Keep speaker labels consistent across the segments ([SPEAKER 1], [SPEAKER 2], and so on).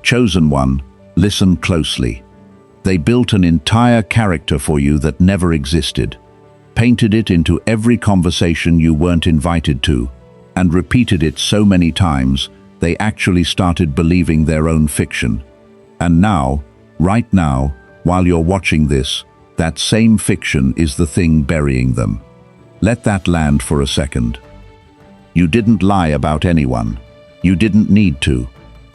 [SPEAKER 1] Chosen one, listen closely. They built an entire character for you that never existed, painted it into every conversation you weren't invited to, and repeated it so many times they actually started believing their own fiction. And now, right now, while you're watching this, that same fiction is the thing burying them. Let that land for a second. You didn't lie about anyone. You didn't need to,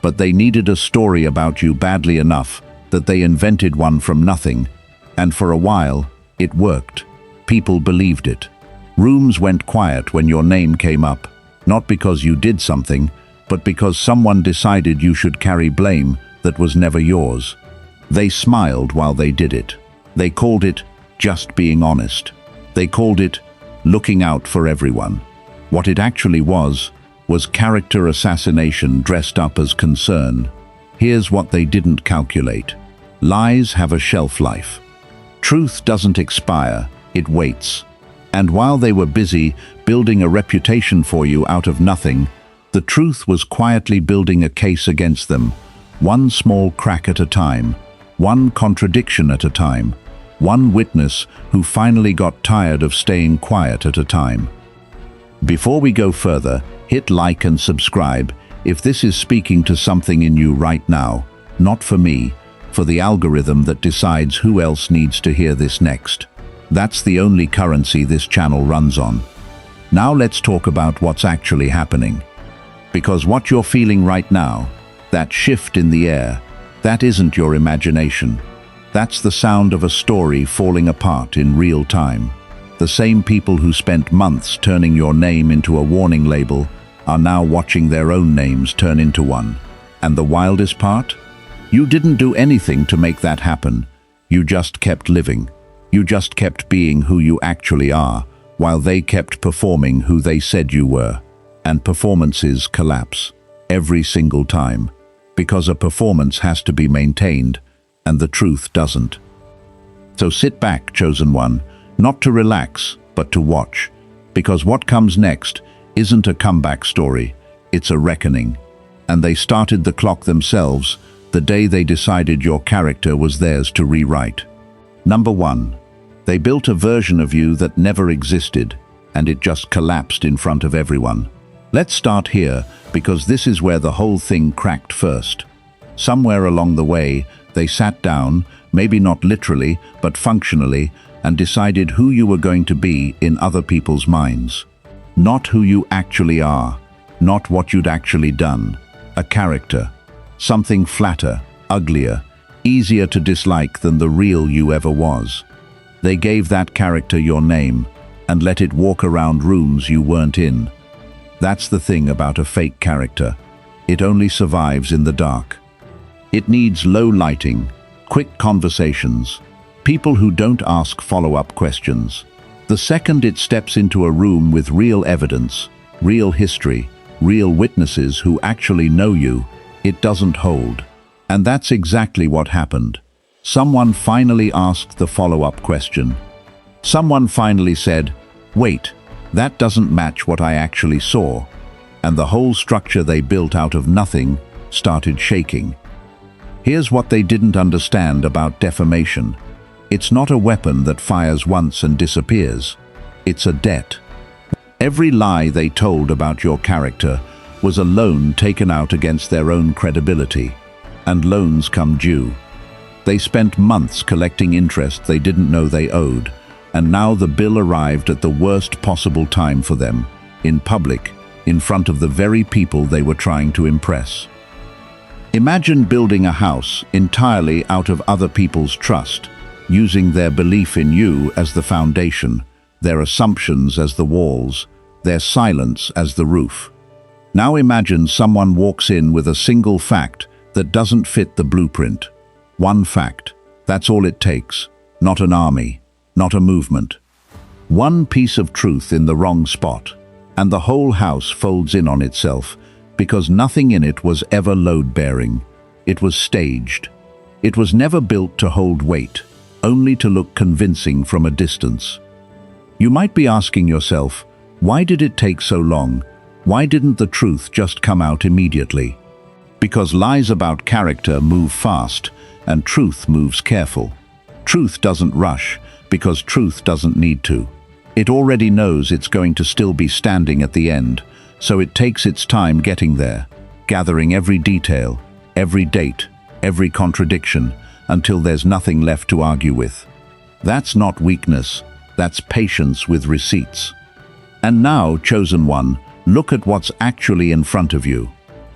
[SPEAKER 1] but they needed a story about you badly enough that they invented one from nothing, and for a while, it worked. People believed it. Rooms went quiet when your name came up, not because you did something, but because someone decided you should carry blame that was never yours. They smiled while they did it. They called it just being honest. They called it looking out for everyone. What it actually was character assassination dressed up as concern. Here's what they didn't calculate. Lies have a shelf life. Truth doesn't expire, it waits. And while they were busy building a reputation for you out of nothing, the truth was quietly building a case against them, one small crack at a time, one contradiction at a time, one witness who finally got tired of staying quiet at a time. Before we go further, hit like and subscribe if this is speaking to something in you right now, not for me, for the algorithm that decides who else needs to hear this next. That's the only currency this channel runs on. Now let's talk about what's actually happening. Because what you're feeling right now, that shift in the air, that isn't your imagination. That's the sound of a story falling apart in real time. The same people who spent months turning your name into a warning label are now watching their own names turn into one. And the wildest part? You didn't do anything to make that happen. You just kept living. You just kept being who you actually are, while they kept performing who they said you were. And performances collapse every single time, because a performance has to be maintained, and the truth doesn't. So sit back, chosen one, not to relax, but to watch, because what comes next isn't a comeback story, it's a reckoning. And they started the clock themselves the day they decided your character was theirs to rewrite. Number 1. They built a version of you that never existed, and it just collapsed in front of everyone. Let's start here, because this is where the whole thing cracked first. Somewhere along the way, they sat down, maybe not literally, but functionally, and decided who you were going to be in other people's minds. Not who you actually are, not what you'd actually done. A character. Something flatter, uglier, easier to dislike than the real you ever was. They gave that character your name and let it walk around rooms you weren't in. That's the thing about a fake character. It only survives in the dark. It needs low lighting, quick conversations, people who don't ask follow-up questions. The second it steps into a room with real evidence, real history, real witnesses who actually know you, it doesn't hold. And that's exactly what happened. Someone finally asked the follow-up question. Someone finally said, "Wait, that doesn't match what I actually saw." And the whole structure they built out of nothing started shaking. Here's what they didn't understand about defamation. It's not a weapon that fires once and disappears. It's a debt. Every lie they told about your character was a loan taken out against their own credibility. And loans come due. They spent months collecting interest they didn't know they owed, and now the bill arrived at the worst possible time for them, in public, in front of the very people they were trying to impress. Imagine building a house entirely out of other people's trust, using their belief in you as the foundation, their assumptions as the walls, their silence as the roof. Now imagine someone walks in with a single fact that doesn't fit the blueprint. One fact. That's all it takes. Not an army, not a movement. One piece of truth in the wrong spot, and the whole house folds in on itself, because nothing in it was ever load-bearing. It was staged. It was never built to hold weight, only to look convincing from a distance. You might be asking yourself, why did it take so long? Why didn't the truth just come out immediately? Because lies about character move fast, and truth moves careful. Truth doesn't rush, because truth doesn't need to. It already knows it's going to still be standing at the end, so it takes its time getting there, gathering every detail, every date, every contradiction, until there's nothing left to argue with. That's not weakness, that's patience with receipts. And now, chosen one, look at what's actually in front of you.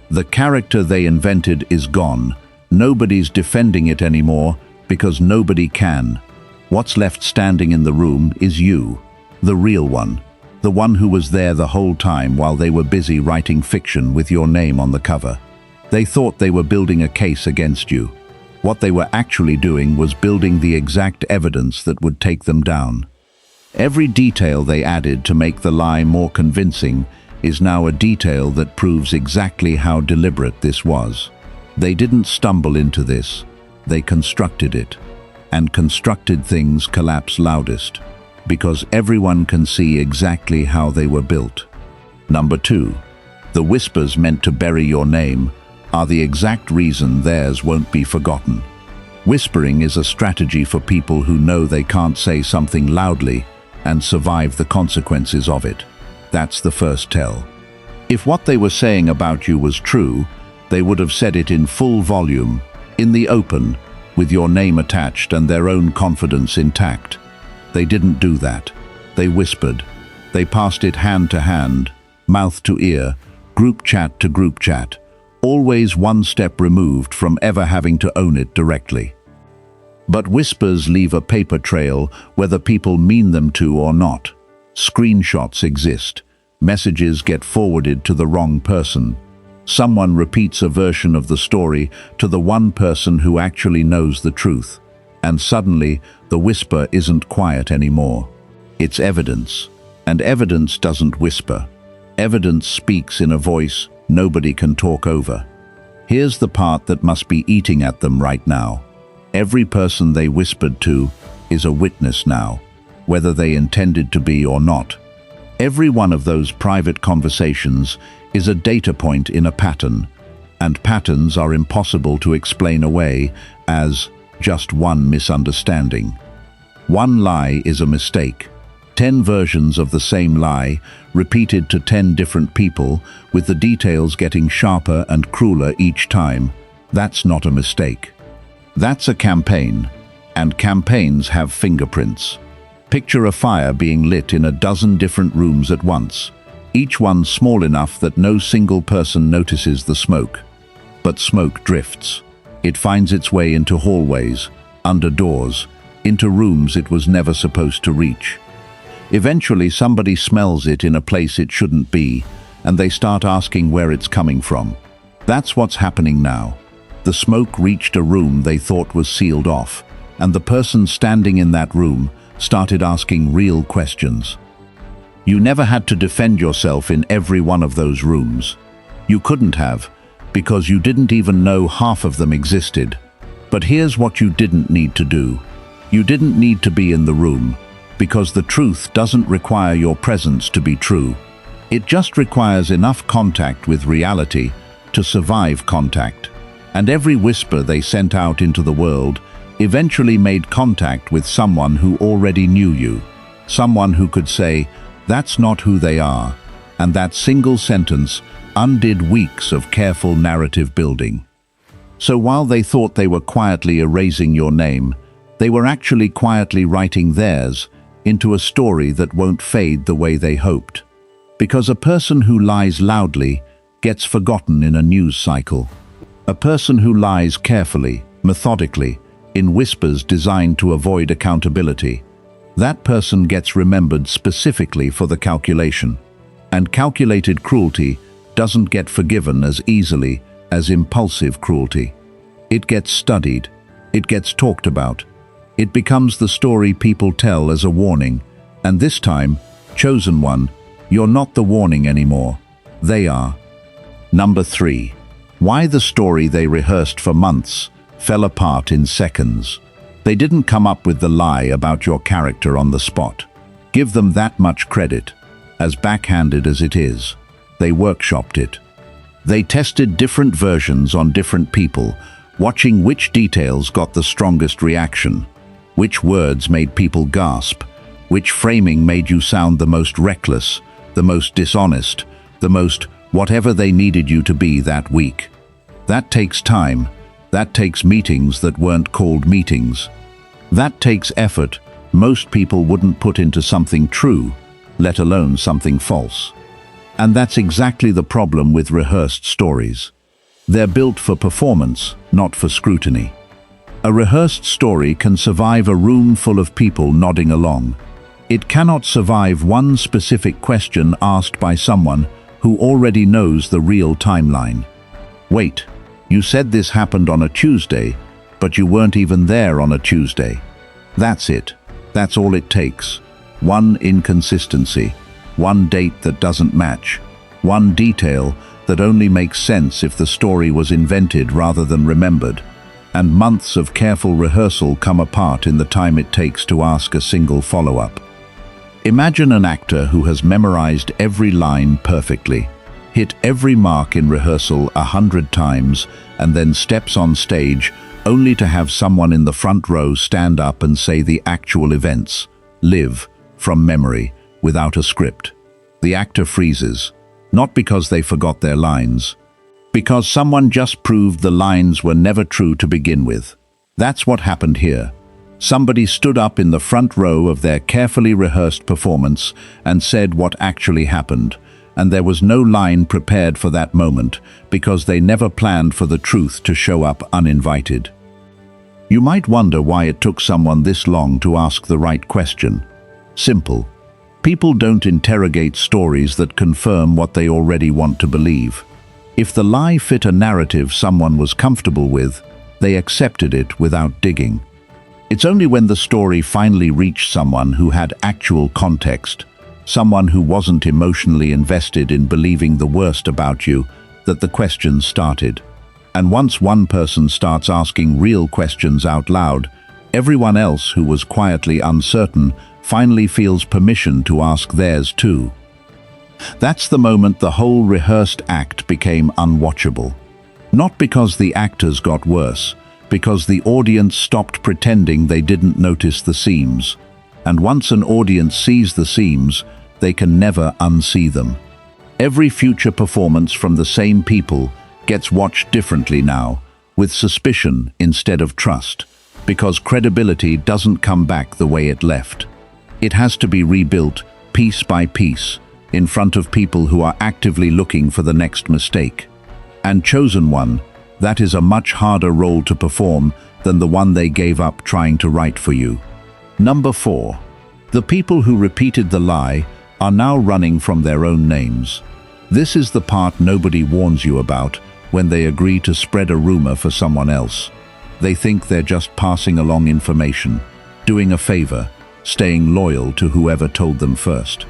[SPEAKER 1] The character they invented is gone. Nobody's defending it anymore because nobody can. What's left standing in the room is you, the real one, the one who was there the whole time while they were busy writing fiction with your name on the cover. They thought they were building a case against you. What they were actually doing was building the exact evidence that would take them down. Every detail they added to make the lie more convincing is now a detail that proves exactly how deliberate this was. They didn't stumble into this, they constructed it. And constructed things collapse loudest, because everyone can see exactly how they were built. Number 2. The whispers meant to bury your name are the exact reason theirs won't be forgotten. Whispering is a strategy for people who know they can't say something loudly and survive the consequences of it. That's the first tell. If what they were saying about you was true, they would have said it in full volume, in the open, with your name attached and their own confidence intact. They didn't do that. They whispered. They passed it hand to hand, mouth to ear, group chat to group chat, always one step removed from ever having to own it directly. But whispers leave a paper trail whether people mean them to or not. Screenshots exist. Messages get forwarded to the wrong person. Someone repeats a version of the story to the one person who actually knows the truth. And suddenly, the whisper isn't quiet anymore. It's evidence. And evidence doesn't whisper. Evidence speaks in a voice nobody can talk over. Here's the part that must be eating at them right now. Every person they whispered to is a witness now, whether they intended to be or not. Every one of those private conversations is a data point in a pattern, and patterns are impossible to explain away as just one misunderstanding. One lie is a mistake. 10 versions of the same lie, repeated to 10 different people, with the details getting sharper and crueler each time. That's not a mistake. That's a campaign, and campaigns have fingerprints. Picture a fire being lit in a dozen different rooms at once, each one small enough that no single person notices the smoke. But smoke drifts. It finds its way into hallways, under doors, into rooms it was never supposed to reach. Eventually somebody smells it in a place it shouldn't be, and they start asking where it's coming from. That's what's happening now. The smoke reached a room they thought was sealed off, and the person standing in that room started asking real questions. You never had to defend yourself in every one of those rooms. You couldn't have, because you didn't even know half of them existed. But here's what you didn't need to do. You didn't need to be in the room, because the truth doesn't require your presence to be true. It just requires enough contact with reality to survive contact. And every whisper they sent out into the world eventually made contact with someone who already knew you, someone who could say, "That's not who they are," and that single sentence undid weeks of careful narrative building. So while they thought they were quietly erasing your name, they were actually quietly writing theirs into a story that won't fade the way they hoped. Because a person who lies loudly gets forgotten in a news cycle. A person who lies carefully, methodically, in whispers designed to avoid accountability, that person gets remembered specifically for the calculation. And calculated cruelty doesn't get forgiven as easily as impulsive cruelty. It gets studied, it gets talked about. It becomes the story people tell as a warning, and this time, chosen one, you're not the warning anymore. They are. Number 3. Why the story they rehearsed for months fell apart in seconds. They didn't come up with the lie about your character on the spot. Give them that much credit, as backhanded as it is. They workshopped it. They tested different versions on different people, watching which details got the strongest reaction, which words made people gasp, which framing made you sound the most reckless, the most dishonest, the most whatever they needed you to be that week. That takes time. That takes meetings that weren't called meetings. That takes effort most people wouldn't put into something true, let alone something false. And that's exactly the problem with rehearsed stories. They're built for performance, not for scrutiny. A rehearsed story can survive a room full of people nodding along. It cannot survive one specific question asked by someone who already knows the real timeline. Wait, you said this happened on a Tuesday, but you weren't even there on a Tuesday. That's it. That's all it takes. One inconsistency, one date that doesn't match, one detail that only makes sense if the story was invented rather than remembered, and months of careful rehearsal come apart in the time it takes to ask a single follow-up. Imagine an actor who has memorized every line perfectly, hit every mark in rehearsal 100 times, and then steps on stage only to have someone in the front row stand up and say the actual events, live, from memory, without a script. The actor freezes, not because they forgot their lines, because someone just proved the lines were never true to begin with. That's what happened here. Somebody stood up in the front row of their carefully rehearsed performance and said what actually happened, and there was no line prepared for that moment because they never planned for the truth to show up uninvited. You might wonder why it took someone this long to ask the right question. Simple. People don't interrogate stories that confirm what they already want to believe. If the lie fit a narrative someone was comfortable with, they accepted it without digging. It's only when the story finally reached someone who had actual context, someone who wasn't emotionally invested in believing the worst about you, that the questions started. And once one person starts asking real questions out loud, everyone else who was quietly uncertain finally feels permission to ask theirs too. That's the moment the whole rehearsed act became unwatchable. Not because the actors got worse, because the audience stopped pretending they didn't notice the seams. And once an audience sees the seams, they can never unsee them. Every future performance from the same people gets watched differently now, with suspicion instead of trust, because credibility doesn't come back the way it left. It has to be rebuilt, piece by piece, in front of people who are actively looking for the next mistake. And chosen one, that is a much harder role to perform than the one they gave up trying to write for you. Number 4. The people who repeated the lie are now running from their own names. This is the part nobody warns you about when they agree to spread a rumor for someone else. They think they're just passing along information, doing a favor, staying loyal to whoever told them first.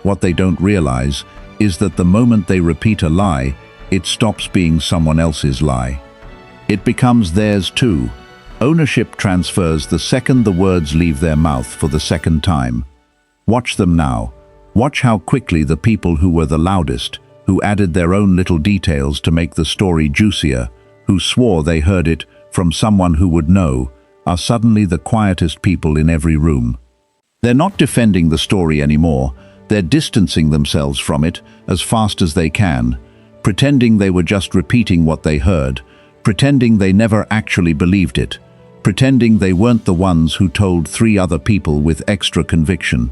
[SPEAKER 1] What they don't realize is that the moment they repeat a lie, it stops being someone else's lie. It becomes theirs too. Ownership transfers the second the words leave their mouth for the second time. Watch them now. Watch how quickly the people who were the loudest, who added their own little details to make the story juicier, who swore they heard it from someone who would know, are suddenly the quietest people in every room. They're not defending the story anymore. They're distancing themselves from it as fast as they can, pretending they were just repeating what they heard, pretending they never actually believed it, pretending they weren't the ones who told 3 other people with extra conviction.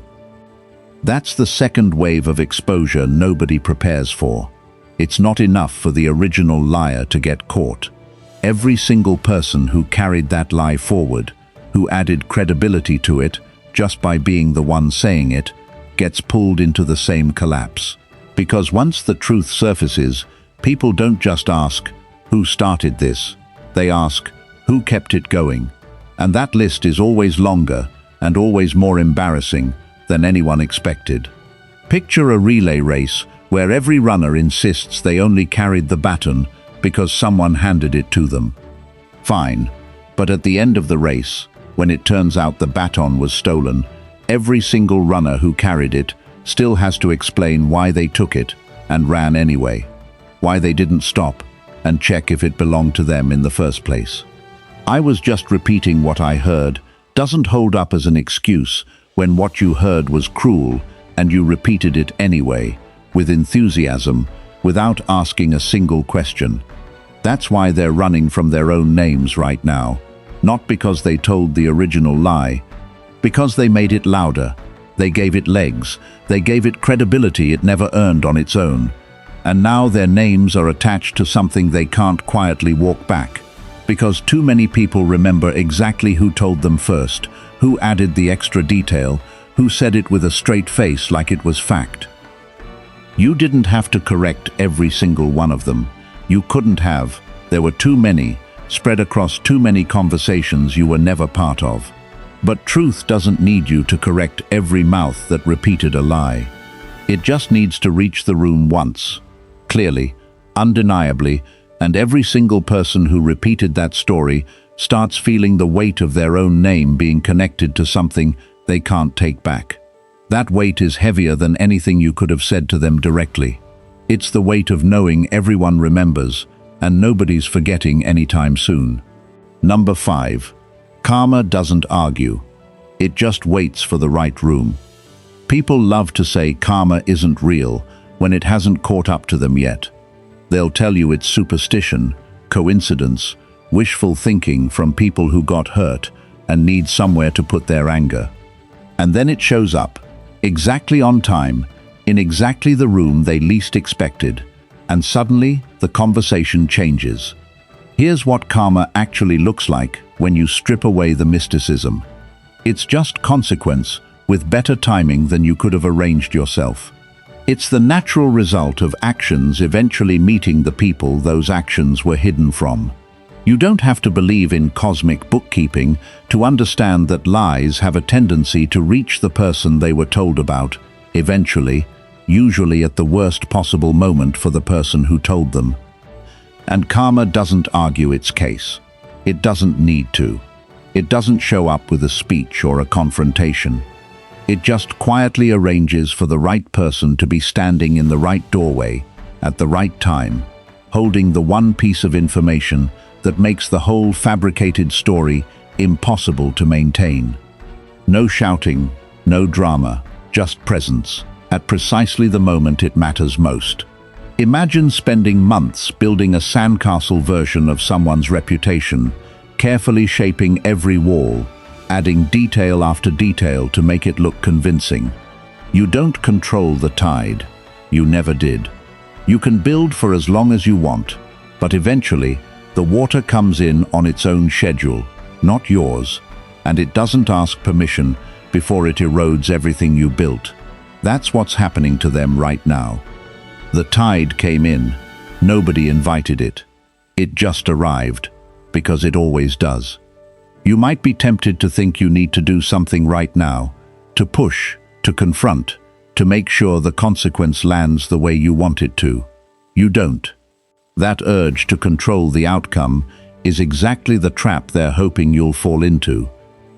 [SPEAKER 1] That's the second wave of exposure nobody prepares for. It's not enough for the original liar to get caught. Every single person who carried that lie forward, who added credibility to it just by being the one saying it, gets pulled into the same collapse. Because once the truth surfaces, people don't just ask, who started this? They ask, who kept it going? And that list is always longer and always more embarrassing than anyone expected. Picture a relay race where every runner insists they only carried the baton because someone handed it to them. Fine, but at the end of the race, when it turns out the baton was stolen, every single runner who carried it still has to explain why they took it and ran anyway. why they didn't stop and check if it belonged to them in the first place. I was just repeating what I heard doesn't hold up as an excuse when what you heard was cruel and you repeated it anyway, with enthusiasm, without asking a single question. That's why they're running from their own names right now, not because they told the original lie, because they made it louder, they gave it legs, they gave it credibility it never earned on its own. And now their names are attached to something they can't quietly walk back, because too many people remember exactly who told them first, who added the extra detail, who said it with a straight face like it was fact. You didn't have to correct every single one of them. You couldn't have. There were too many, spread across too many conversations you were never part of. But truth doesn't need you to correct every mouth that repeated a lie. It just needs to reach the room once, clearly, undeniably, and every single person who repeated that story starts feeling the weight of their own name being connected to something they can't take back. That weight is heavier than anything you could have said to them directly. It's the weight of knowing everyone remembers and nobody's forgetting anytime soon. Number 5. Karma doesn't argue. It just waits for the right room. People love to say karma isn't real when it hasn't caught up to them yet. They'll tell you it's superstition, coincidence, wishful thinking from people who got hurt and need somewhere to put their anger. And then it shows up, exactly on time, in exactly the room they least expected, and suddenly the conversation changes. Here's what karma actually looks like when you strip away the mysticism. It's just consequence with better timing than you could have arranged yourself. It's the natural result of actions eventually meeting the people those actions were hidden from. You don't have to believe in cosmic bookkeeping to understand that lies have a tendency to reach the person they were told about, eventually, usually at the worst possible moment for the person who told them. And karma doesn't argue its case. It doesn't need to. It doesn't show up with a speech or a confrontation. It just quietly arranges for the right person to be standing in the right doorway at the right time, holding the one piece of information that makes the whole fabricated story impossible to maintain. No shouting, no drama, just presence, at precisely the moment it matters most. Imagine spending months building a sandcastle version of someone's reputation, carefully shaping every wall, adding detail after detail to make it look convincing. You don't control the tide. You never did. You can build for as long as you want, but eventually, the water comes in on its own schedule, not yours, and it doesn't ask permission before it erodes everything you built. That's what's happening to them right now. The tide came in. Nobody invited it. It just arrived, because it always does. You might be tempted to think you need to do something right now, to push, to confront, to make sure the consequence lands the way you want it to. You don't. That urge to control the outcome is exactly the trap they're hoping you'll fall into,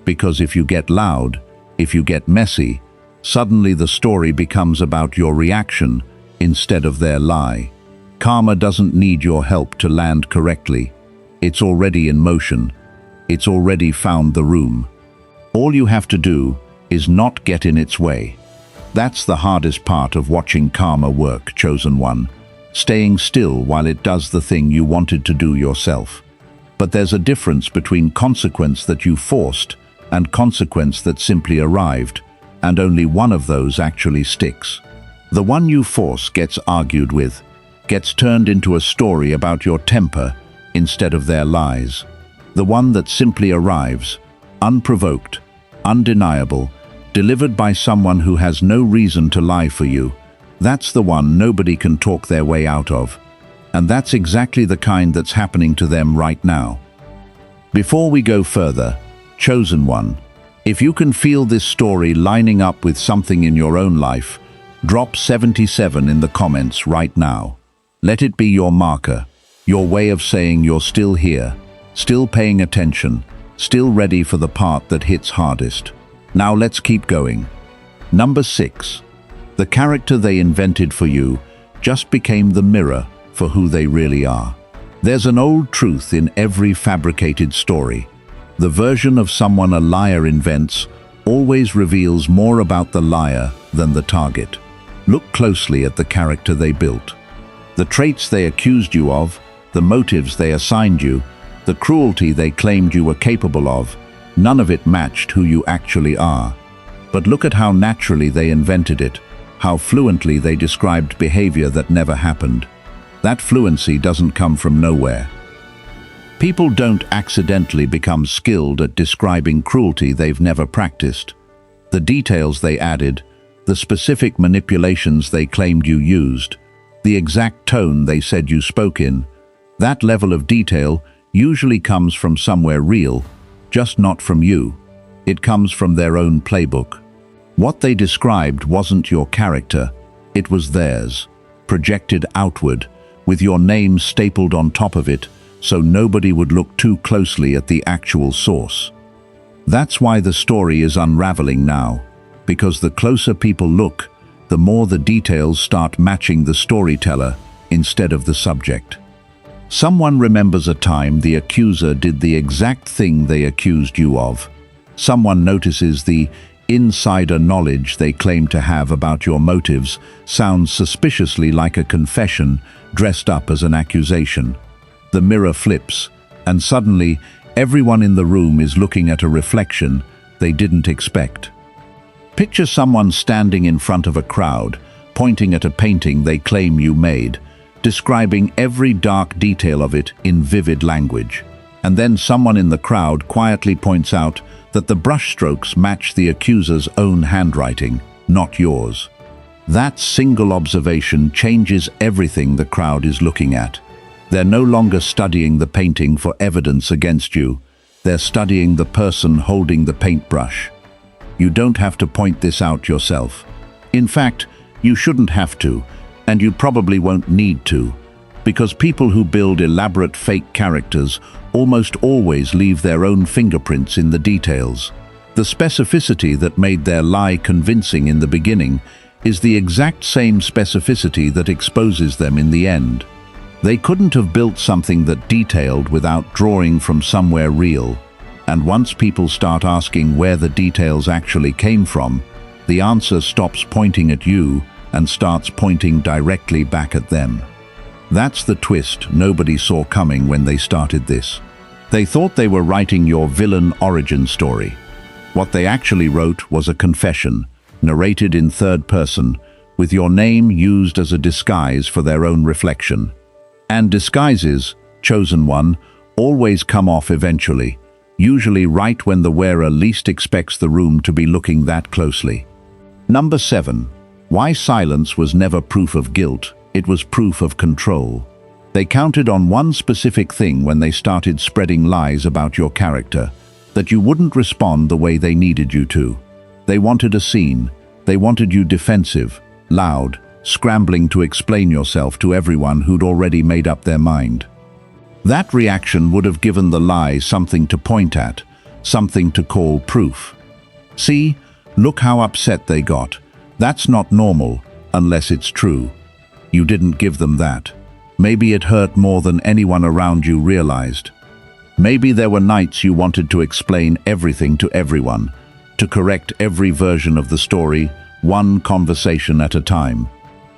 [SPEAKER 1] because if you get loud, if you get messy, suddenly the story becomes about your reaction instead of their lie. Karma doesn't need your help to land correctly. It's already in motion. It's already found the room. All you have to do is not get in its way. That's the hardest part of watching karma work, chosen one. Staying still while it does the thing you wanted to do yourself. But there's a difference between consequence that you forced and consequence that simply arrived, and only one of those actually sticks. The one you force gets argued with, gets turned into a story about your temper instead of their lies. The one that simply arrives, unprovoked, undeniable, delivered by someone who has no reason to lie for you, that's the one nobody can talk their way out of. And that's exactly the kind that's happening to them right now. Before we go further, chosen one, if you can feel this story lining up with something in your own life, drop 77 in the comments right now. Let it be your marker, your way of saying you're still here, still paying attention, still ready for the part that hits hardest. Now let's keep going. Number 6. The character they invented for you just became the mirror for who they really are. There's an old truth in every fabricated story. The version of someone a liar invents always reveals more about the liar than the target. Look closely at the character they built. The traits they accused you of, the motives they assigned you, the cruelty they claimed you were capable of, none of it matched who you actually are. But look at how naturally they invented it, how fluently they described behavior that never happened. That fluency doesn't come from nowhere. People don't accidentally become skilled at describing cruelty they've never practiced. The details they added, the specific manipulations they claimed you used, the exact tone they said you spoke in, that level of detail usually comes from somewhere real, just not from you. It comes from their own playbook. What they described wasn't your character, it was theirs, projected outward, with your name stapled on top of it, so nobody would look too closely at the actual source. That's why the story is unraveling now, because the closer people look, the more the details start matching the storyteller instead of the subject. Someone remembers a time the accuser did the exact thing they accused you of. Someone notices the insider knowledge they claim to have about your motives sounds suspiciously like a confession dressed up as an accusation. The mirror flips, and suddenly everyone in the room is looking at a reflection they didn't expect. Picture someone standing in front of a crowd, pointing at a painting they claim you made, describing every dark detail of it in vivid language. And then someone in the crowd quietly points out that the brushstrokes match the accuser's own handwriting, not yours. That single observation changes everything the crowd is looking at. They're no longer studying the painting for evidence against you. They're studying the person holding the paintbrush. You don't have to point this out yourself. In fact, you shouldn't have to, and you probably won't need to, because people who build elaborate fake characters almost always leave their own fingerprints in the details. The specificity that made their lie convincing in the beginning is the exact same specificity that exposes them in the end. They couldn't have built something that detailed without drawing from somewhere real, and once people start asking where the details actually came from, the answer stops pointing at you and starts pointing directly back at them. That's the twist nobody saw coming when they started this. They thought they were writing your villain origin story. What they actually wrote was a confession, narrated in third person, with your name used as a disguise for their own reflection. And disguises, chosen one, always come off eventually, usually right when the wearer least expects the room to be looking that closely. Number 7. Why silence was never proof of guilt, it was proof of control. They counted on one specific thing when they started spreading lies about your character, that you wouldn't respond the way they needed you to. They wanted a scene. They wanted you defensive, loud, scrambling to explain yourself to everyone who'd already made up their mind. That reaction would have given the lie something to point at, something to call proof. See, look how upset they got. That's not normal, unless it's true. You didn't give them that. Maybe it hurt more than anyone around you realized. Maybe there were nights you wanted to explain everything to everyone, to correct every version of the story, one conversation at a time.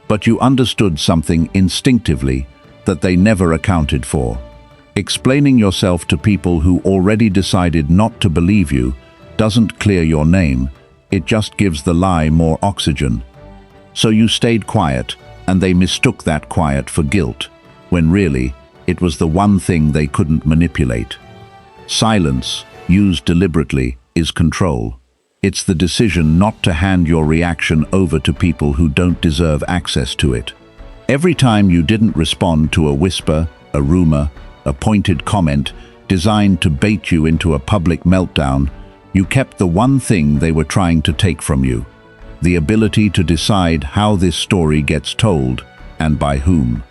[SPEAKER 1] But you understood something instinctively that they never accounted for. Explaining yourself to people who already decided not to believe you doesn't clear your name, it just gives the lie more oxygen. So you stayed quiet, and they mistook that quiet for guilt, when really, it was the one thing they couldn't manipulate. Silence, used deliberately, is control. It's the decision not to hand your reaction over to people who don't deserve access to it. Every time you didn't respond to a whisper, a rumor, a pointed comment designed to bait you into a public meltdown, you kept the one thing they were trying to take from you: the ability to decide how this story gets told and by whom.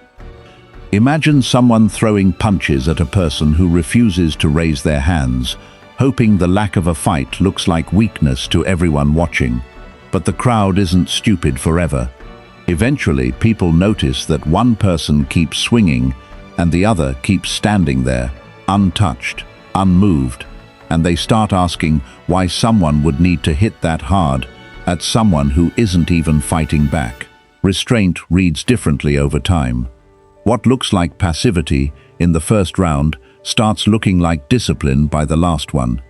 [SPEAKER 1] Imagine someone throwing punches at a person who refuses to raise their hands, hoping the lack of a fight looks like weakness to everyone watching. But the crowd isn't stupid forever. Eventually, people notice that one person keeps swinging and the other keeps standing there, untouched, unmoved, and they start asking why someone would need to hit that hard at someone who isn't even fighting back. Restraint reads differently over time. What looks like passivity in the first round starts looking like discipline by the last one.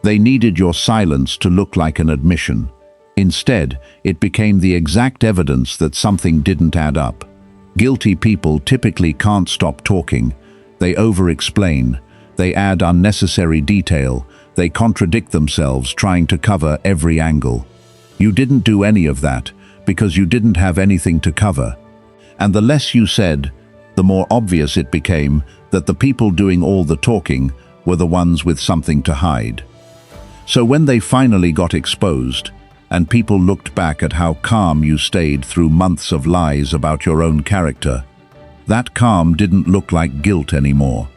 [SPEAKER 1] They needed your silence to look like an admission. Instead, it became the exact evidence that something didn't add up. Guilty people typically can't stop talking. They over-explain. They add unnecessary detail. They contradict themselves, trying to cover every angle. You didn't do any of that because you didn't have anything to cover. And the less you said, the more obvious it became that the people doing all the talking were the ones with something to hide. So when they finally got exposed, and people looked back at how calm you stayed through months of lies about your own character, that calm didn't look like guilt anymore.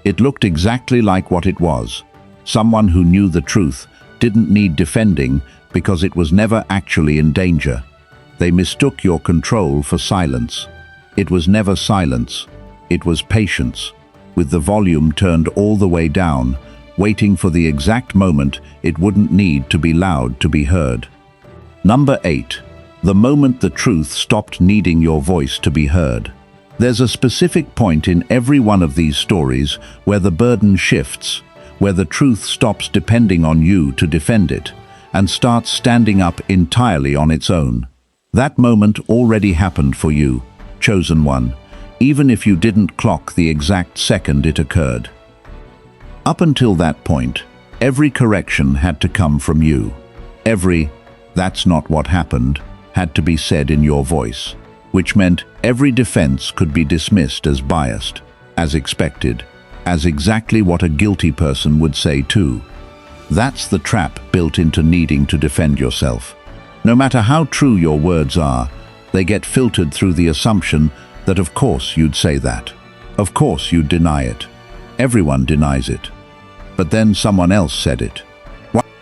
[SPEAKER 1] It looked exactly like what it was. Someone who knew the truth didn't need defending because it was never actually in danger. They mistook your control for silence. It was never silence. It was patience, with the volume turned all the way down, waiting for the exact moment it wouldn't need to be loud to be heard. Number 8. The moment the truth stopped needing your voice to be heard. There's a specific point in every one of these stories where the burden shifts, where the truth stops depending on you to defend it, and starts standing up entirely on its own. That moment already happened for you, chosen one, even if you didn't clock the exact second it occurred. Up until that point, every correction had to come from you. Every "that's not what happened" had to be said in your voice, which meant every defense could be dismissed as biased, as expected, as exactly what a guilty person would say too. That's the trap built into needing to defend yourself. No matter how true your words are, they get filtered through the assumption that of course you'd say that. Of course you'd deny it. Everyone denies it. But then someone else said it.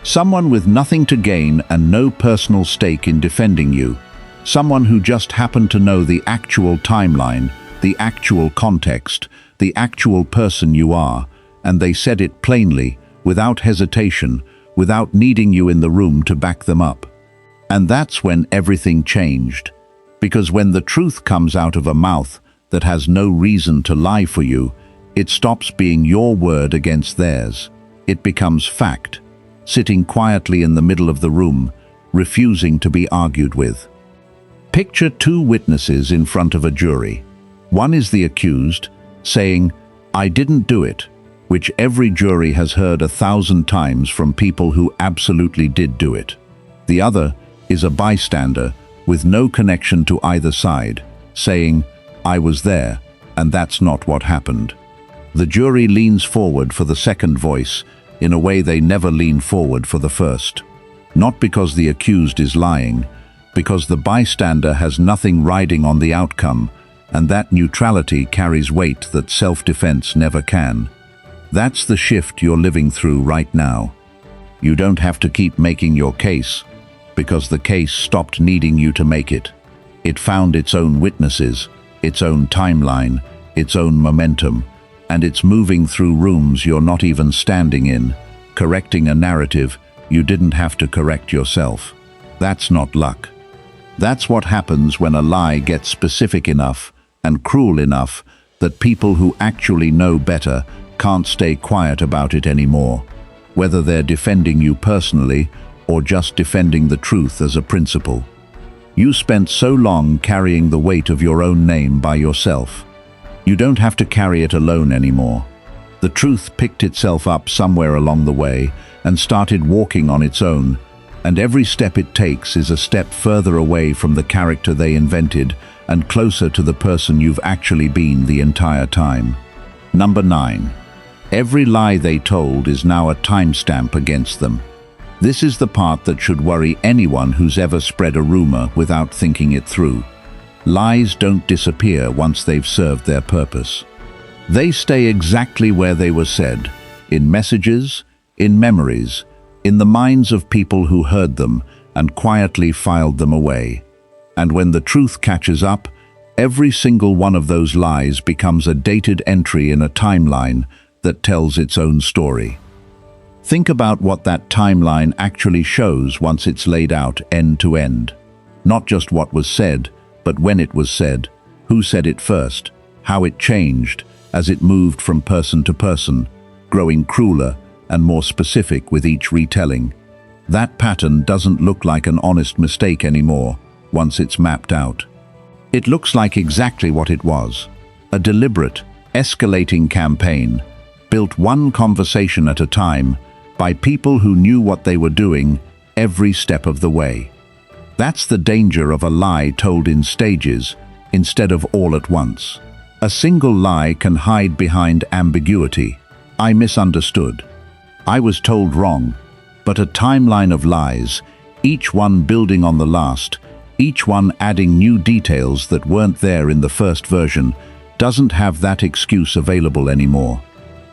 [SPEAKER 1] Someone with nothing to gain and no personal stake in defending you. Someone who just happened to know the actual timeline, the actual context, the actual person you are, and they said it plainly, without hesitation, without needing you in the room to back them up. And that's when everything changed. Because when the truth comes out of a mouth that has no reason to lie for you, it stops being your word against theirs. It becomes fact, sitting quietly in the middle of the room, refusing to be argued with. Picture two witnesses in front of a jury. One is the accused, saying, "I didn't do it," which every jury has heard 1,000 times from people who absolutely did do it. The other is a bystander with no connection to either side, saying, "I was there, and that's not what happened." The jury leans forward for the second voice in a way they never lean forward for the first. Not because the accused is lying, because the bystander has nothing riding on the outcome, and that neutrality carries weight that self-defense never can. That's the shift you're living through right now. You don't have to keep making your case, because the case stopped needing you to make it. It found its own witnesses, its own timeline, its own momentum, and it's moving through rooms you're not even standing in, correcting a narrative you didn't have to correct yourself. That's not luck. That's what happens when a lie gets specific enough and cruel enough that people who actually know better can't stay quiet about it anymore, whether they're defending you personally or just defending the truth as a principle. You spent so long carrying the weight of your own name by yourself. You don't have to carry it alone anymore. The truth picked itself up somewhere along the way and started walking on its own, and every step it takes is a step further away from the character they invented and closer to the person you've actually been the entire time. Number 9. Every lie they told is now a timestamp against them. This is the part that should worry anyone who's ever spread a rumor without thinking it through. Lies don't disappear once they've served their purpose. They stay exactly where they were said, in messages, in memories, in the minds of people who heard them and quietly filed them away. And when the truth catches up, every single one of those lies becomes a dated entry in a timeline that tells its own story. Think about what that timeline actually shows once it's laid out end to end. Not just what was said, but when it was said, who said it first, how it changed as it moved from person to person, growing crueler and more specific with each retelling. That pattern doesn't look like an honest mistake anymore once it's mapped out. It looks like exactly what it was, a deliberate, escalating campaign, built one conversation at a time by people who knew what they were doing every step of the way. That's the danger of a lie told in stages instead of all at once. A single lie can hide behind ambiguity. I misunderstood. I was told wrong. But a timeline of lies, each one building on the last, each one adding new details that weren't there in the first version, doesn't have that excuse available anymore.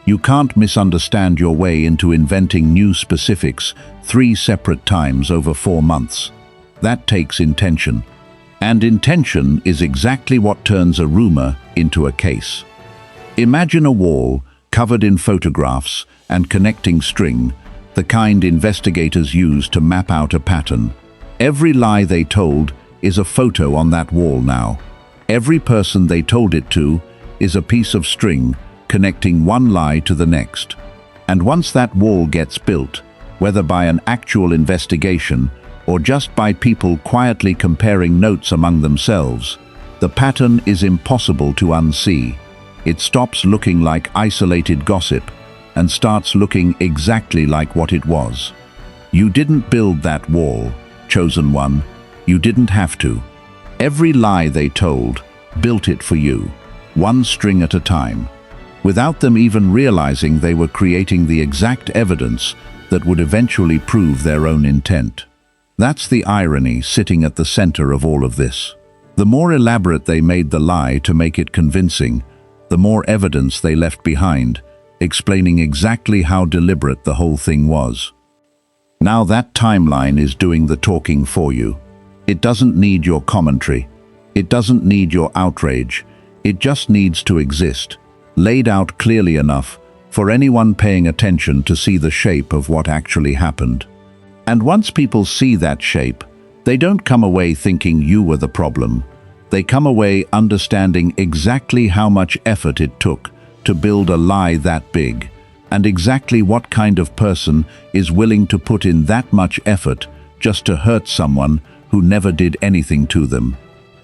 [SPEAKER 1] You can't misunderstand your way into inventing new specifics 3 separate times over 4 months. That takes intention. And intention is exactly what turns a rumor into a case. Imagine a wall covered in photographs and connecting string, the kind investigators use to map out a pattern. Every lie they told is a photo on that wall now. Every person they told it to is a piece of string connecting one lie to the next. And once that wall gets built, whether by an actual investigation or just by people quietly comparing notes among themselves, the pattern is impossible to unsee. It stops looking like isolated gossip and starts looking exactly like what it was. You didn't build that wall, chosen one. You didn't have to. Every lie they told built it for you, one string at a time, without them even realizing they were creating the exact evidence that would eventually prove their own intent. That's the irony sitting at the center of all of this. The more elaborate they made the lie to make it convincing, the more evidence they left behind, explaining exactly how deliberate the whole thing was. Now that timeline is doing the talking for you. It doesn't need your commentary. It doesn't need your outrage. It just needs to exist, laid out clearly enough for anyone paying attention to see the shape of what actually happened. And once people see that shape, they don't come away thinking you were the problem. They come away understanding exactly how much effort it took to build a lie that big, and exactly what kind of person is willing to put in that much effort just to hurt someone who never did anything to them.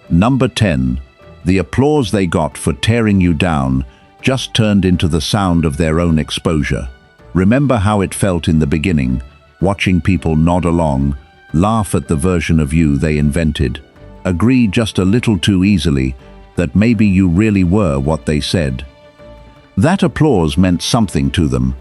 [SPEAKER 1] Number 10. The applause they got for tearing you down just turned into the sound of their own exposure. Remember how it felt in the beginning, watching people nod along, laugh at the version of you they invented, agree just a little too easily that maybe you really were what they said. That applause meant something to them.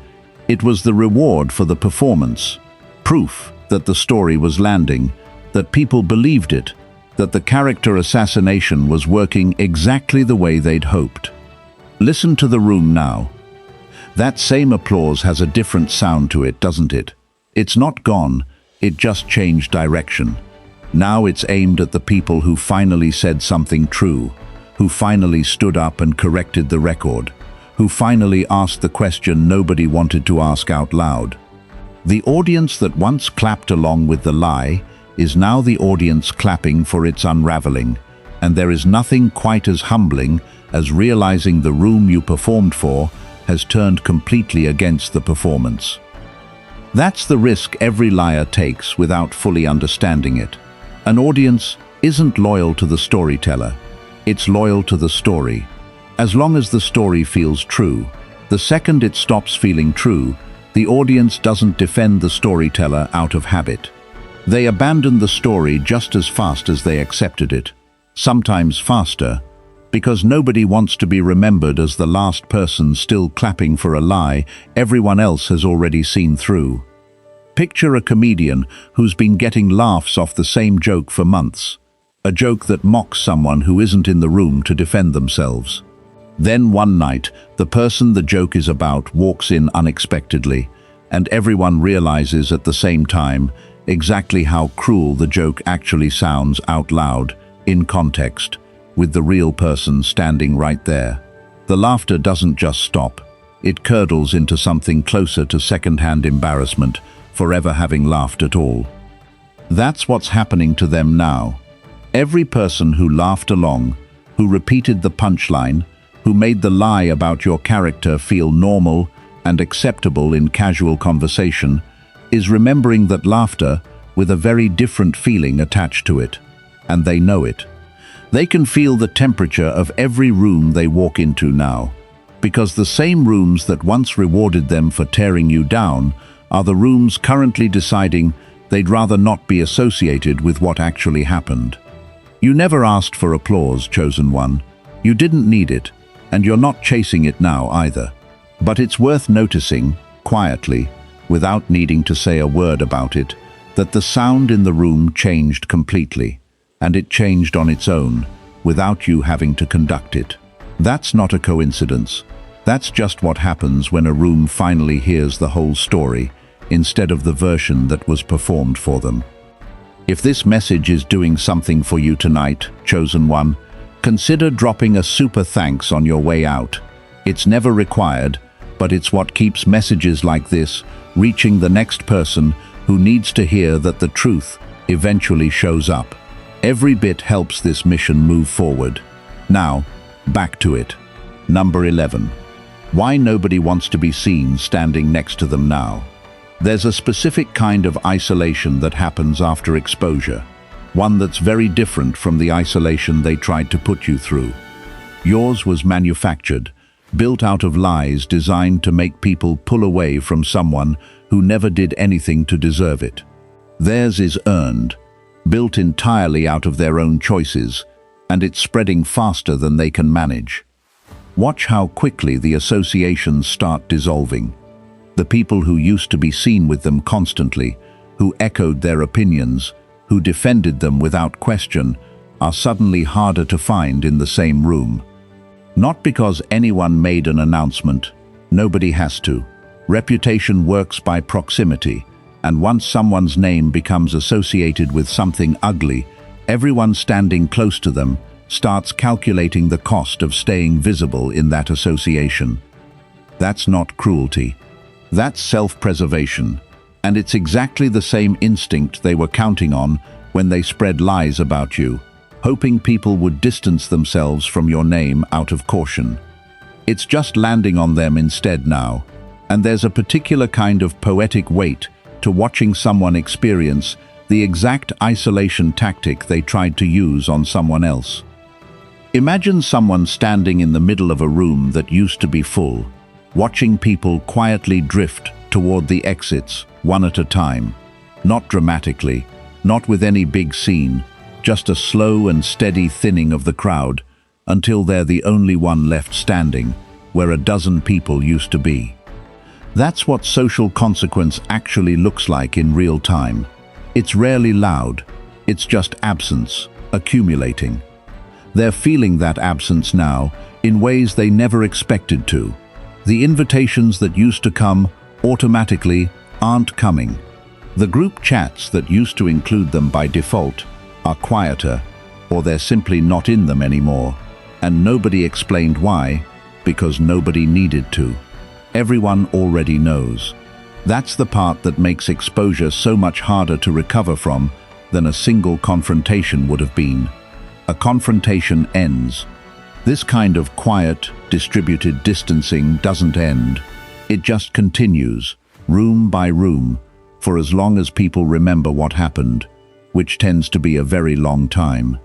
[SPEAKER 1] It was the reward for the performance, proof that the story was landing, that people believed it, that the character assassination was working exactly the way they'd hoped. Listen to the room now. That same applause has a different sound to it, doesn't it? It's not gone, it just changed direction. Now it's aimed at the people who finally said something true, who finally stood up and corrected the record, who finally asked the question nobody wanted to ask out loud. The audience that once clapped along with the lie is now the audience clapping for its unraveling, and there is nothing quite as humbling as realizing the room you performed for has turned completely against the performance. That's the risk every liar takes without fully understanding it. An audience isn't loyal to the storyteller, it's loyal to the story. As long as the story feels true, the second it stops feeling true, the audience doesn't defend the storyteller out of habit. They abandon the story just as fast as they accepted it, sometimes faster, because nobody wants to be remembered as the last person still clapping for a lie everyone else has already seen through. Picture a comedian who's been getting laughs off the same joke for months, a joke that mocks someone who isn't in the room to defend themselves. Then one night, the person the joke is about walks in unexpectedly, and everyone realizes at the same time exactly how cruel the joke actually sounds out loud in context, with the real person standing right there. The laughter doesn't just stop. It curdles into something closer to second-hand embarrassment, forever having laughed at all. That's what's happening to them now. Every person who laughed along, who repeated the punchline, who made the lie about your character feel normal and acceptable in casual conversation, is remembering that laughter with a very different feeling attached to it. And they know it. They can feel the temperature of every room they walk into now, because the same rooms that once rewarded them for tearing you down are the rooms currently deciding they'd rather not be associated with what actually happened. You never asked for applause, chosen one. You didn't need it, and you're not chasing it now either. But it's worth noticing, quietly, without needing to say a word about it, that the sound in the room changed completely, and it changed on its own, without you having to conduct it. That's not a coincidence. That's just what happens when a room finally hears the whole story, instead of the version that was performed for them. If this message is doing something for you tonight, chosen one, consider dropping a super thanks on your way out. It's never required, but it's what keeps messages like this reaching the next person who needs to hear that the truth eventually shows up. Every bit helps this mission move forward. Now, back to it. Number 11. Why nobody wants to be seen standing next to them now. There's a specific kind of isolation that happens after exposure, one that's very different from the isolation they tried to put you through. Yours was manufactured, built out of lies designed to make people pull away from someone who never did anything to deserve it. Theirs is earned, built entirely out of their own choices, and it's spreading faster than they can manage. Watch how quickly the associations start dissolving. The people who used to be seen with them constantly, who echoed their opinions, who defended them without question, are suddenly harder to find in the same room. Not because anyone made an announcement. Nobody has to. Reputation works by proximity, and once someone's name becomes associated with something ugly, everyone standing close to them starts calculating the cost of staying visible in that association. That's not cruelty. That's self-preservation, and it's exactly the same instinct they were counting on when they spread lies about you, hoping people would distance themselves from your name out of caution. It's just landing on them instead now, and there's a particular kind of poetic weight to watching someone experience the exact isolation tactic they tried to use on someone else. Imagine someone standing in the middle of a room that used to be full, watching people quietly drift toward the exits, one at a time. Not dramatically, not with any big scene, just a slow and steady thinning of the crowd, until they're the only one left standing, where a dozen people used to be. That's what social consequence actually looks like in real time. It's rarely loud, it's just absence, accumulating. They're feeling that absence now in ways they never expected to. The invitations that used to come automatically aren't coming. The group chats that used to include them by default are quieter, or they're simply not in them anymore, and nobody explained why, because nobody needed to. Everyone already knows. That's the part that makes exposure so much harder to recover from than a single confrontation would have been. A confrontation ends. This kind of quiet, distributed distancing doesn't end. It just continues, room by room, for as long as people remember what happened, which tends to be a very long time.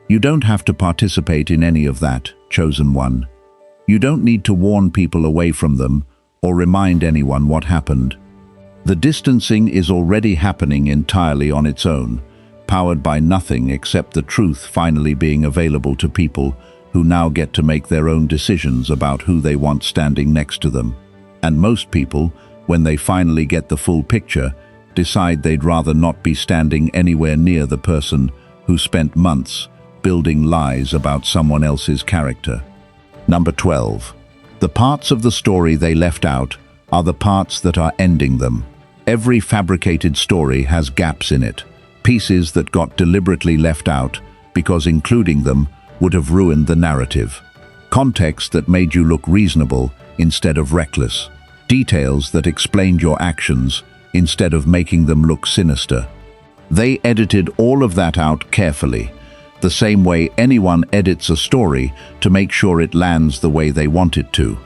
[SPEAKER 1] You don't have to participate in any of that, chosen one. You don't need to warn people away from them or remind anyone what happened. The distancing is already happening entirely on its own, powered by nothing except the truth finally being available to people who now get to make their own decisions about who they want standing next to them. And most people, when they finally get the full picture, decide they'd rather not be standing anywhere near the person who spent months building lies about someone else's character. Number 12. The parts of the story they left out are the parts that are ending them. Every fabricated story has gaps in it, pieces that got deliberately left out because including them would have ruined the narrative. Context that made you look reasonable instead of reckless. Details that explained your actions instead of making them look sinister. They edited all of that out carefully, the same way anyone edits a story to make sure it lands the way they want it to.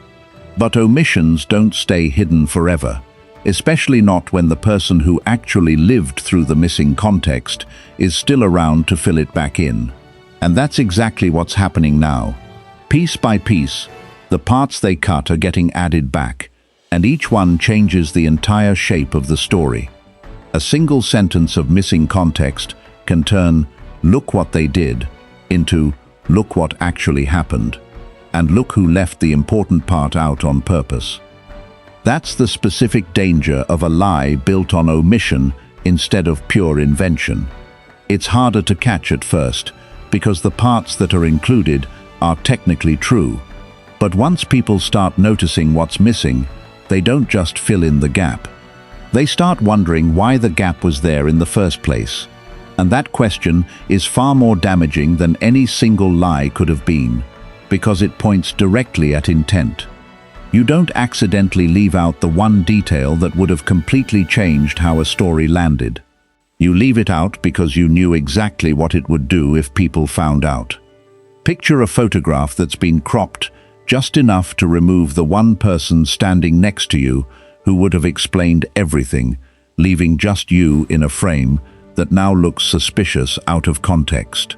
[SPEAKER 1] But omissions don't stay hidden forever, especially not when the person who actually lived through the missing context is still around to fill it back in. And that's exactly what's happening now. Piece by piece, the parts they cut are getting added back, and each one changes the entire shape of the story. A single sentence of missing context can turn "look what they did" into "look what actually happened," and "look who left the important part out on purpose." That's the specific danger of a lie built on omission instead of pure invention. It's harder to catch at first, because the parts that are included are technically true. But once people start noticing what's missing, they don't just fill in the gap. They start wondering why the gap was there in the first place. And that question is far more damaging than any single lie could have been, because it points directly at intent. You don't accidentally leave out the one detail that would have completely changed how a story landed. You leave it out because you knew exactly what it would do if people found out. Picture a photograph that's been cropped just enough to remove the one person standing next to you who would have explained everything, leaving just you in a frame that now looks suspicious out of context.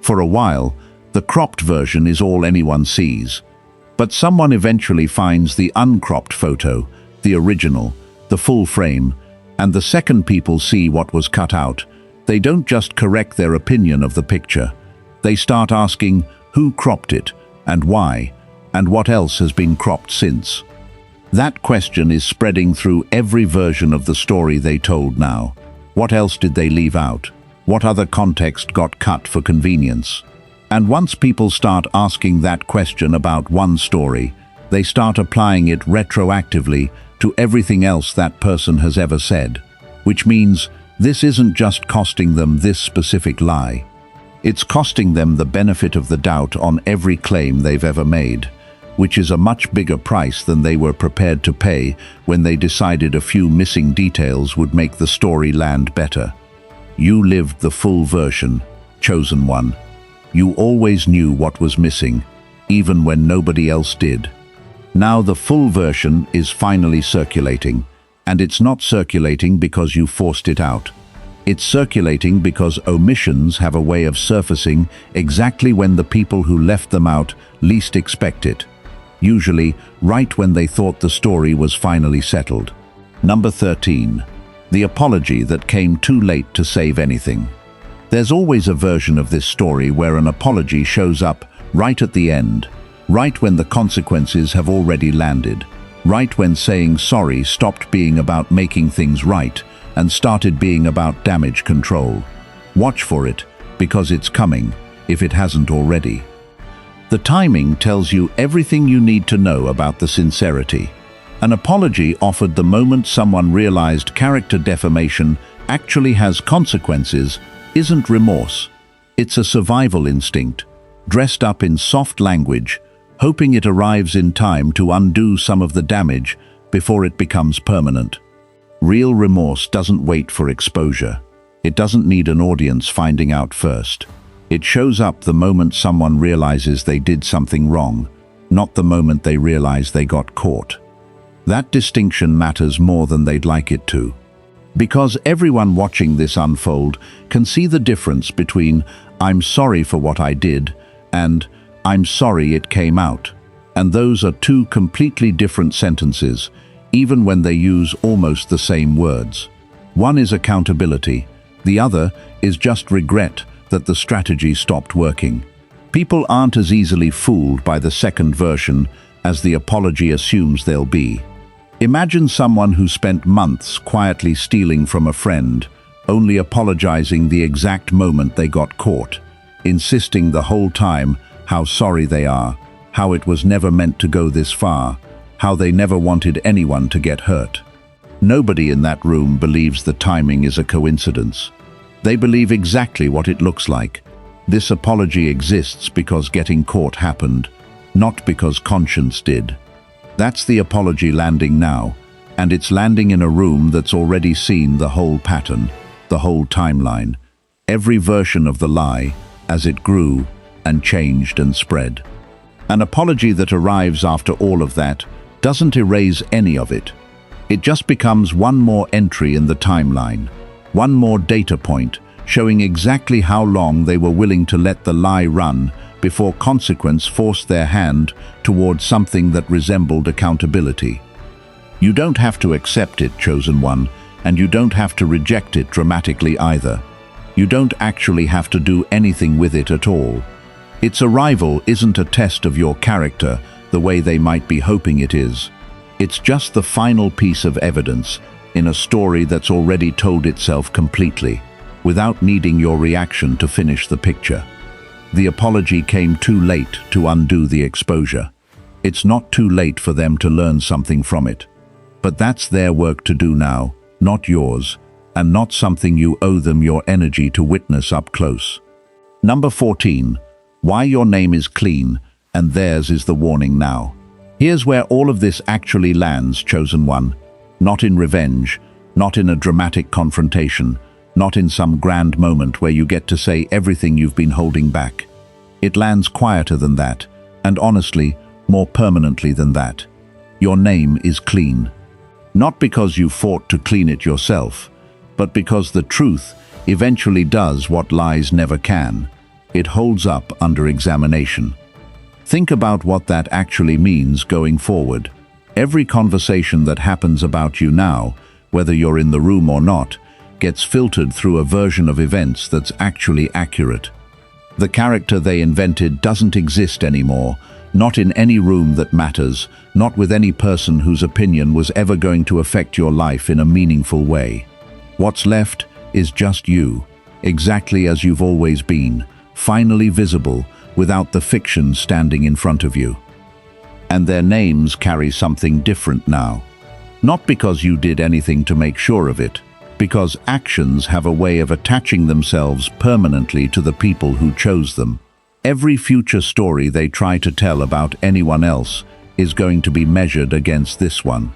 [SPEAKER 1] For a while, the cropped version is all anyone sees, but someone eventually finds the uncropped photo, the original, the full frame, and the second people see what was cut out, they don't just correct their opinion of the picture. They start asking who cropped it, and why, and what else has been cropped since. That question is spreading through every version of the story they told now. What else did they leave out? What other context got cut for convenience? And once people start asking that question about one story, they start applying it retroactively to everything else that person has ever said. Which means this isn't just costing them this specific lie. It's costing them the benefit of the doubt on every claim they've ever made, which is a much bigger price than they were prepared to pay when they decided a few missing details would make the story land better. You lived the full version, chosen one. You always knew what was missing, even when nobody else did. Now the full version is finally circulating, and it's not circulating because you forced it out. It's circulating because omissions have a way of surfacing exactly when the people who left them out least expect it. Usually right when they thought the story was finally settled. Number 13. The apology that came too late to save anything. There's always a version of this story where an apology shows up right at the end, right when the consequences have already landed, right when saying sorry stopped being about making things right and started being about damage control. Watch for it, because it's coming, if it hasn't already. The timing tells you everything you need to know about the sincerity. An apology offered the moment someone realized character defamation actually has consequences isn't remorse. It's a survival instinct, dressed up in soft language, hoping it arrives in time to undo some of the damage before it becomes permanent. Real remorse doesn't wait for exposure. It doesn't need an audience finding out first. It shows up the moment someone realizes they did something wrong, not the moment they realize they got caught. That distinction matters more than they'd like it to. Because everyone watching this unfold can see the difference between "I'm sorry for what I did" and "I'm sorry it came out." And those are two completely different sentences, even when they use almost the same words. One is accountability, the other is just regret that the strategy stopped working. People aren't as easily fooled by the second version as the apology assumes they'll be. Imagine someone who spent months quietly stealing from a friend, only apologizing the exact moment they got caught, insisting the whole time how sorry they are, how it was never meant to go this far, how they never wanted anyone to get hurt. Nobody in that room believes the timing is a coincidence. They believe exactly what it looks like. This apology exists because getting caught happened, not because conscience did. That's the apology landing now, and it's landing in a room that's already seen the whole pattern, the whole timeline, every version of the lie as it grew and changed and spread. An apology that arrives after all of that doesn't erase any of it. It just becomes one more entry in the timeline, one more data point showing exactly how long they were willing to let the lie run before consequence forced their hand towards something that resembled accountability. You don't have to accept it, chosen one, and you don't have to reject it dramatically either. You don't actually have to do anything with it at all. Its arrival isn't a test of your character the way they might be hoping it is. It's just the final piece of evidence in a story that's already told itself completely, without needing your reaction to finish the picture. The apology came too late to undo the exposure. It's not too late for them to learn something from it. But that's their work to do now, not yours, and not something you owe them your energy to witness up close. Number 14. Why your name is clean, and theirs is the warning now. Here's where all of this actually lands, chosen one. Not in revenge, not in a dramatic confrontation, not in some grand moment where you get to say everything you've been holding back. It lands quieter than that, and honestly, more permanently than that. Your name is clean. Not because you fought to clean it yourself, but because the truth eventually does what lies never can. It holds up under examination. Think about what that actually means going forward. Every conversation that happens about you now, whether you're in the room or not, gets filtered through a version of events that's actually accurate. The character they invented doesn't exist anymore, not in any room that matters, not with any person whose opinion was ever going to affect your life in a meaningful way. What's left is just you, exactly as you've always been, finally visible, without the fiction standing in front of you. And their names carry something different now. Not because you did anything to make sure of it, because actions have a way of attaching themselves permanently to the people who chose them. Every future story they try to tell about anyone else is going to be measured against this one.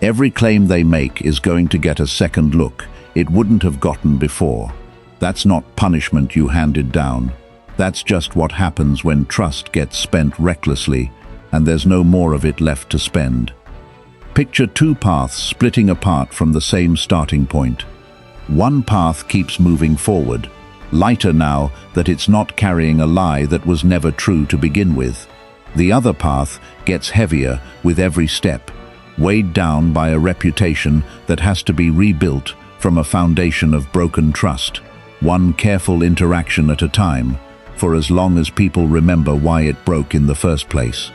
[SPEAKER 1] Every claim they make is going to get a second look it wouldn't have gotten before. That's not punishment you handed down. That's just what happens when trust gets spent recklessly and there's no more of it left to spend. Picture two paths splitting apart from the same starting point. One path keeps moving forward, lighter now that it's not carrying a lie that was never true to begin with. The other path gets heavier with every step, weighed down by a reputation that has to be rebuilt from a foundation of broken trust, one careful interaction at a time, for as long as people remember why it broke in the first place.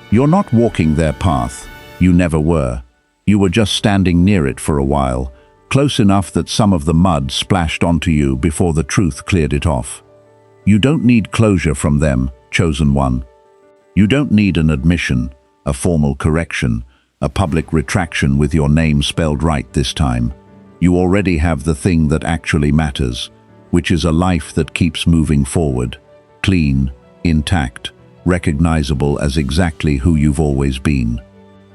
[SPEAKER 1] You're not walking their path. You never were. You were just standing near it for a while, close enough that some of the mud splashed onto you before the truth cleared it off. You don't need closure from them, chosen one. You don't need an admission, a formal correction, a public retraction with your name spelled right this time. You already have the thing that actually matters, which is a life that keeps moving forward, clean, intact, recognizable as exactly who you've always been.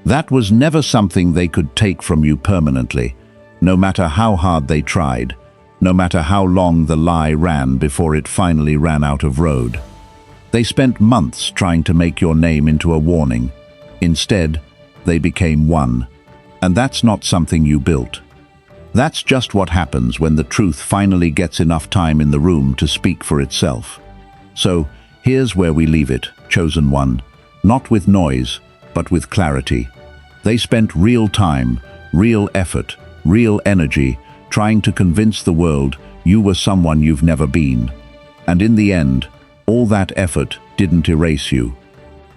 [SPEAKER 1] That was never something they could take from you permanently, no matter how hard they tried, no matter how long the lie ran before it finally ran out of road. They spent months trying to make your name into a warning. Instead, they became one. And that's not something you built. That's just what happens when the truth finally gets enough time in the room to speak for itself. So, here's where we leave it, chosen one. Not with noise, but with clarity. They spent real time, real effort, real energy, trying to convince the world you were someone you've never been. And in the end, all that effort didn't erase you.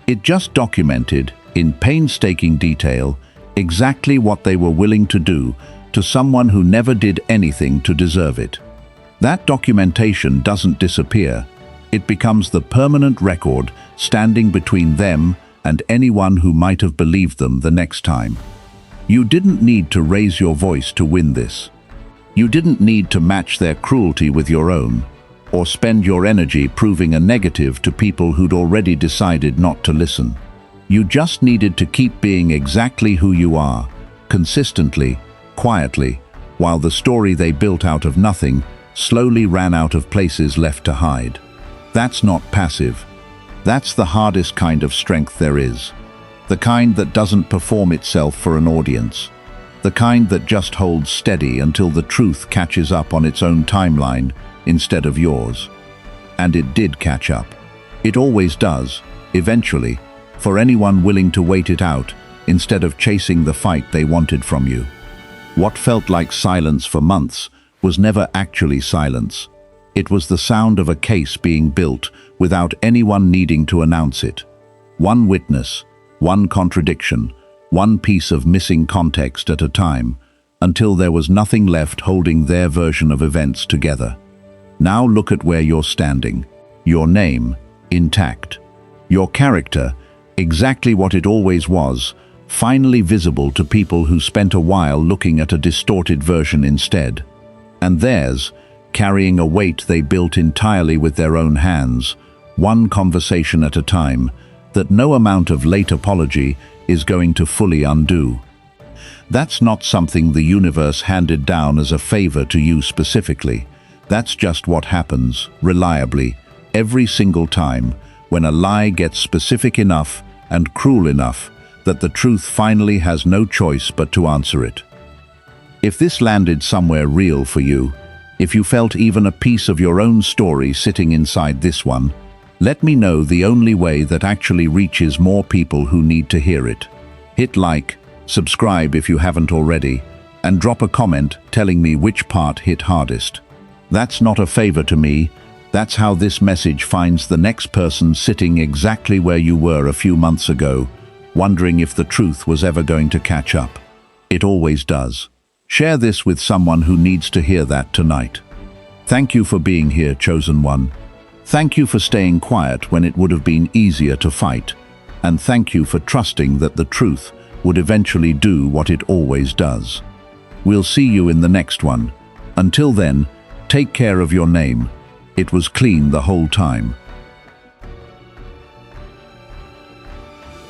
[SPEAKER 1] It just documented, in painstaking detail, exactly what they were willing to do to someone who never did anything to deserve it. That documentation doesn't disappear. It becomes the permanent record standing between them and anyone who might have believed them the next time. You didn't need to raise your voice to win this. You didn't need to match their cruelty with your own. or spend your energy proving a negative to people who'd already decided not to listen. You just needed to keep being exactly who you are, consistently, quietly, while the story they built out of nothing slowly ran out of places left to hide. That's not passive. That's the hardest kind of strength there is. The kind that doesn't perform itself for an audience. The kind that just holds steady until the truth catches up on its own timeline instead of yours. And it did catch up. It always does, eventually, for anyone willing to wait it out instead of chasing the fight they wanted from you. What felt like silence for months was never actually silence. It was the sound of a case being built without anyone needing to announce it. One witness, one contradiction, one piece of missing context at a time, until there was nothing left holding their version of events together. Now look at where you're standing. Your name, intact. Your character, exactly what it always was, finally visible to people who spent a while looking at a distorted version instead. And theirs, carrying a weight they built entirely with their own hands, one conversation at a time, that no amount of late apology is going to fully undo. That's not something the universe handed down as a favor to you specifically. That's just what happens, reliably, every single time, when a lie gets specific enough and cruel enough that the truth finally has no choice but to answer it. If this landed somewhere real for you, if you felt even a piece of your own story sitting inside this one, let me know the only way that actually reaches more people who need to hear it. Hit like, subscribe if you haven't already, and drop a comment telling me which part hit hardest. That's not a favor to me, that's how this message finds the next person sitting exactly where you were a few months ago, wondering if the truth was ever going to catch up. It always does. Share this with someone who needs to hear that tonight. Thank you for being here, chosen one. Thank you for staying quiet when it would have been easier to fight. And thank you for trusting that the truth would eventually do what it always does. We'll see you in the next one. Until then, take care of your name. It was clean the whole time.